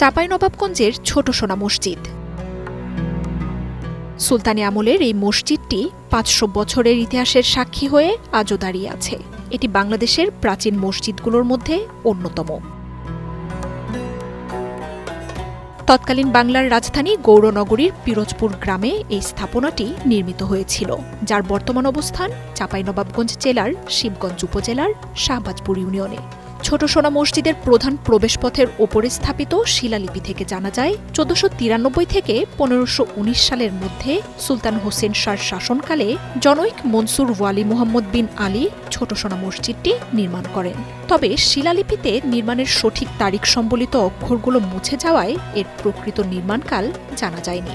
চাঁপাইনবাবগঞ্জের ছোট সোনা মসজিদ। সুলতানি আমলের এই মসজিদটি ৫০০ বছরের ইতিহাসের সাক্ষী হয়ে আজও দাঁড়িয়ে আছে। এটি বাংলাদেশের প্রাচীন মসজিদগুলোর মধ্যে অন্যতম। তৎকালীন বাংলার রাজধানী গৌরনগরীর পিরোজপুর গ্রামে এই স্থাপনাটি নির্মিত হয়েছিল, যার বর্তমান অবস্থান চাঁপাইনবাবগঞ্জ জেলার শিবগঞ্জ উপজেলার শাহবাজপুর ইউনিয়নে। ছোট সোনা মসজিদের প্রধান প্রবেশপথের ওপরে স্থাপিত শিলালিপি থেকে জানা যায় ১৪৯৩ থেকে ১৫১৯ সালের মধ্যে সুলতান হোসেন শাহর শাসনকালে জনৈক মনসুর ওয়ালি মুহাম্মদ বিন আলী ছোট সোনা মসজিদটি নির্মাণ করেন। তবে শিলালিপিতে নির্মাণের সঠিক তারিখ সম্বলিত অক্ষরগুলো মুছে যাওয়ায় এর প্রকৃত নির্মাণকাল জানা যায়নি।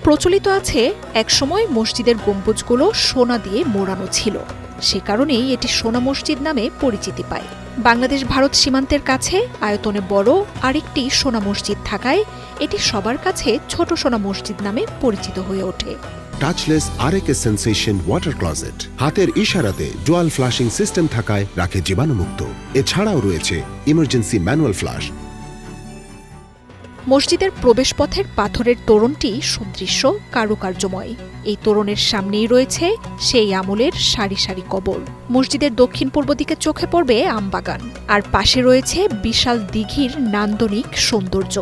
প্রচলিত আছে একসময় মসজিদের গম্বুজগুলো সোনা দিয়ে মোড়ানো ছিল, সে কারণেই এটি সোনা মসজিদ নামে পরিচিতি পায়। বাংলাদেশ ভারত সীমান্তের কাছে আয়তনে বড় আরেকটি সোনা মসজিদ থাকায় এটি সবার কাছে ছোট সোনা মসজিদ নামে পরিচিত হয়ে ওঠে। টাচলেস আরএকে সেন্সেশন ওয়াটার ক্লোজেট হাতের ইশারাতে ডুয়াল ফ্লাশিং সিস্টেম থাকায় রাখে জীবাণুমুক্ত। এছাড়াও রয়েছে ইমার্জেন্সি ম্যানুয়াল ফ্লাশ। মসজিদের প্রবেশপথের পাথরের তোরণটি সুদৃশ্য কারুকার্যময়। এই তোরণের সামনেই রয়েছে সেই আমলের সারি সারি কবর। মসজিদের দক্ষিণ পূর্ব দিকে চোখে পড়বে আমবাগান, আর পাশে রয়েছে বিশাল দিঘির নান্দনিক সৌন্দর্য।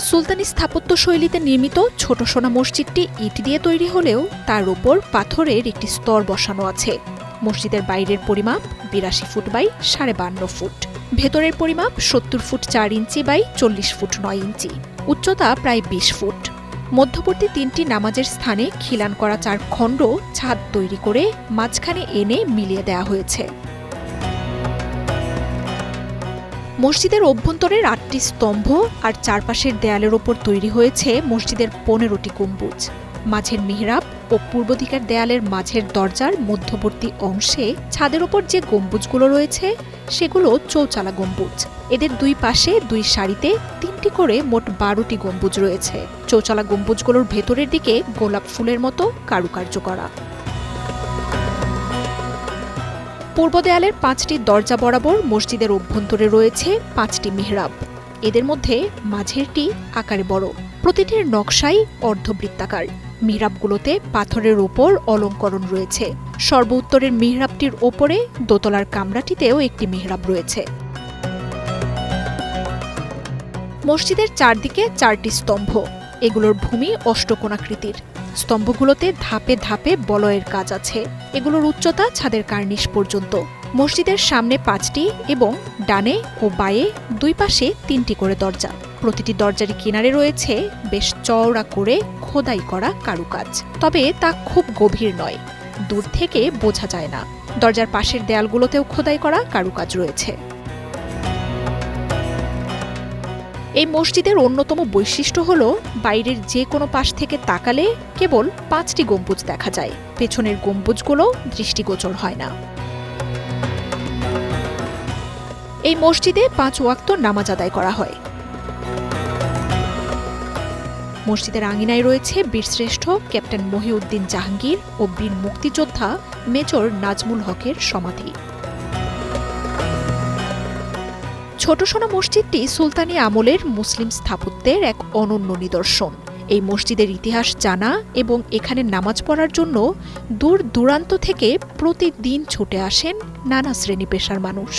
সুলতানি স্থাপত্য শৈলীতে নির্মিত ছোট সোনা মসজিদটি ইট দিয়ে তৈরি হলেও তার উপর পাথরের একটি স্তর বসানো আছে। মসজিদের বাইরের পরিমাপ ৮২ ফুট বাই ৫.৫ ফুট, ভেতরের পরিমাপ ৭০ ফুট ৪ ইঞ্চি বাই ৪০ ফুট ৯ ইঞ্চি, উচ্চতা প্রায় ২০ ফুট। মধ্যবর্তী তিনটি নামাজের স্থানে খিলান করা ৪ খণ্ড ছাদ তৈরি করে মাঝখানে এনে মিলিয়ে দেওয়া হয়েছে। মসজিদের অভ্যন্তরের ৮টি স্তম্ভ আর চারপাশের দেয়ালের ওপর তৈরি হয়েছে মসজিদের ১৫টি গম্বুজ। মাঝের মিহরাব ও পূর্ব দিকের দেয়ালের মাঝের দরজার মধ্যবর্তী অংশে ছাদের ওপর যে গম্বুজগুলো রয়েছে সেগুলো চৌচালা গম্বুজ। এদের দুই পাশে দুই সারিতে ৩টি করে মোট ১২টি গম্বুজ রয়েছে। চৌচালা গম্বুজগুলোর ভেতরের দিকে গোলাপ ফুলের মতো কারুকার্য করা। পূর্ব দেয়ালের ৫টি দরজা বরাবর মসজিদের অভ্যন্তরে রয়েছে ৫টি মিহরাব। এদের মধ্যে মাঝেরটি আকারে বড়, প্রতিটির নকশাই অর্ধবৃত্তাকার। মিহরাবগুলোতে পাথরের ওপর অলঙ্করণ রয়েছে। সর্বোত্তরের মিহরাবটির ওপরে দোতলার কামরাটিতেও একটি মিহরাব রয়েছে। মসজিদের চারদিকে ৪টি স্তম্ভ, এগুলোর ভূমি অষ্টকোণাকৃতির। স্তম্ভগুলোতে ধাপে ধাপে বলয়ের কাজ আছে। এগুলোর উচ্চতা ছাদের কার্নিশ পর্যন্ত। মসজিদের সামনে ৫টি এবং ডানে ও বাঁয়ে দুই পাশে ৩টি করে দরজা। প্রতিটি দরজারই কিনারে রয়েছে বেশ চওড়া করে খোদাই করা কারুকাজ, তবে তা খুব গভীর নয়, দূর থেকে বোঝা যায় না। দরজার পাশের দেয়ালগুলোতেও খোদাই করা কারুকাজ রয়েছে। এই মসজিদের অন্যতম বৈশিষ্ট্য হল বাইরের যে কোনো পাশ থেকে তাকালে কেবল ৫টি গম্বুজ দেখা যায়, পেছনের গম্বুজগুলো দৃষ্টিগোচর হয় না। এই মসজিদে ৫ ওয়াক্ত নামাজ আদায় করা হয়। মসজিদের আঙিনায় রয়েছে বীরশ্রেষ্ঠ ক্যাপ্টেন মহিউদ্দিন জাহাঙ্গীর ও বীর মুক্তিযোদ্ধা মেজর নাজমুল হকের সমাধি। ছোট সোনা মসজিদটি সুলতানি আমলের মুসলিম স্থাপত্যের এক অনন্য নিদর্শন। এই মসজিদের ইতিহাস জানা এবং এখানে নামাজ পড়ার জন্য দূর দূরান্ত থেকে প্রতিদিন ছুটে আসেন নানা শ্রেণী পেশার মানুষ।